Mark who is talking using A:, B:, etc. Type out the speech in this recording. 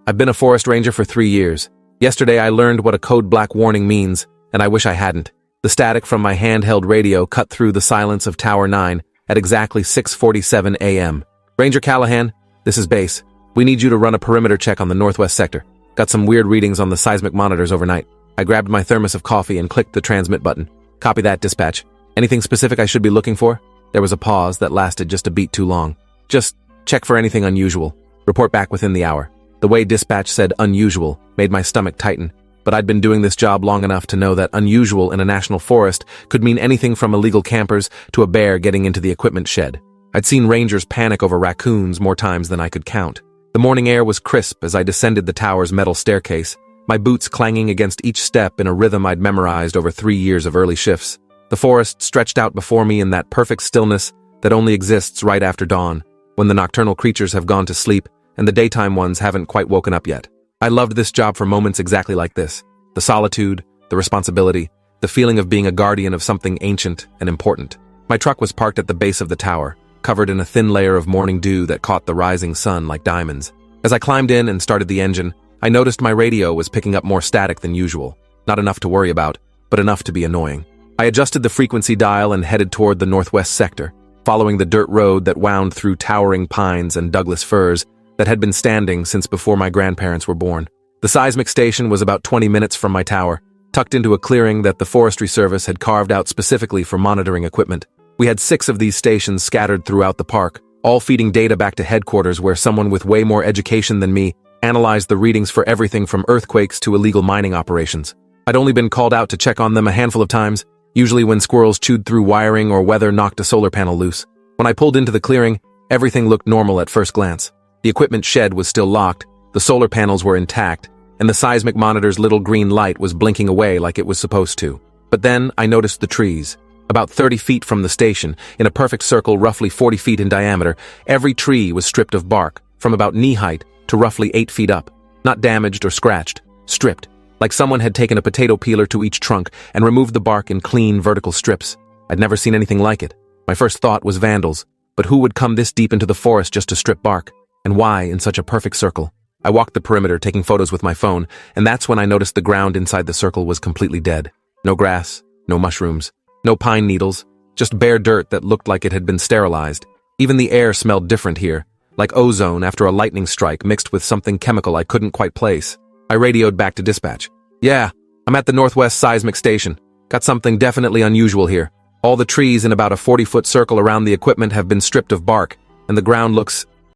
A: I've been a forest ranger for 3 years. Yesterday I learned what a code black warning means, and I wish I hadn't. The static from my handheld radio cut through the silence of Tower 9 at exactly 6:47 a.m. Ranger Callahan, this is Base. We need you to run a perimeter check on the northwest sector. Got some weird readings on the seismic monitors overnight. I grabbed my thermos of coffee and clicked the transmit button. Copy that, dispatch. Anything specific I should be looking for? There was a pause that lasted just a beat too long. Just check for anything unusual. Report back within the hour. The way dispatch said unusual made my stomach tighten, but I'd been doing this job long enough to know that unusual in a national forest could mean anything from illegal campers to a bear getting into the equipment shed. I'd seen rangers panic over raccoons more times than I could count. The morning air was crisp as I descended the tower's metal staircase, my boots clanging against each step in a rhythm I'd memorized over 3 years of early shifts. The forest stretched out before me in that perfect stillness that only exists right after dawn, when the nocturnal creatures have gone to sleep and the daytime ones haven't quite woken up yet. I loved this job for moments exactly like this. The solitude, the responsibility, the feeling of being a guardian of something ancient and important. My truck was parked at the base of the tower, covered in a thin layer of morning dew that caught the rising sun like diamonds. As I climbed in and started the engine, I noticed my radio was picking up more static than usual. Not enough to worry about, but enough to be annoying. I adjusted the frequency dial and headed toward the northwest sector, following the dirt road that wound through towering pines and Douglas firs that had been standing since before my grandparents were born. The seismic station was about 20 minutes from my tower, tucked into a clearing that the Forestry Service had carved out specifically for monitoring equipment. We had 6 of these stations scattered throughout the park, all feeding data back to headquarters where someone with way more education than me analyzed the readings for everything from earthquakes to illegal mining operations. I'd only been called out to check on them a handful of times, usually when squirrels chewed through wiring or weather knocked a solar panel loose. When I pulled into the clearing, everything looked normal at first glance. The equipment shed was still locked, the solar panels were intact, and the seismic monitor's little green light was blinking away like it was supposed to. But then I noticed the trees. About 30 feet from the station, in a perfect circle roughly 40 feet in diameter, every tree was stripped of bark, from about knee height to roughly 8 feet up. Not damaged or scratched, stripped, like someone had taken a potato peeler to each trunk and removed the bark in clean vertical strips. I'd never seen anything like it. My first thought was vandals, but who would come this deep into the forest just to strip bark? And why in such a perfect circle? I walked the perimeter taking photos with my phone, and that's when I noticed the ground inside the circle was completely dead. No grass, no mushrooms, no pine needles, just bare dirt that looked like it had been sterilized. Even the air smelled different here, like ozone after a lightning strike mixed with something chemical I couldn't quite place. I radioed back to dispatch. Yeah, I'm at the northwest seismic station. Got something definitely unusual here. All the trees in about a 40-foot circle around the equipment have been stripped of bark, and the ground looks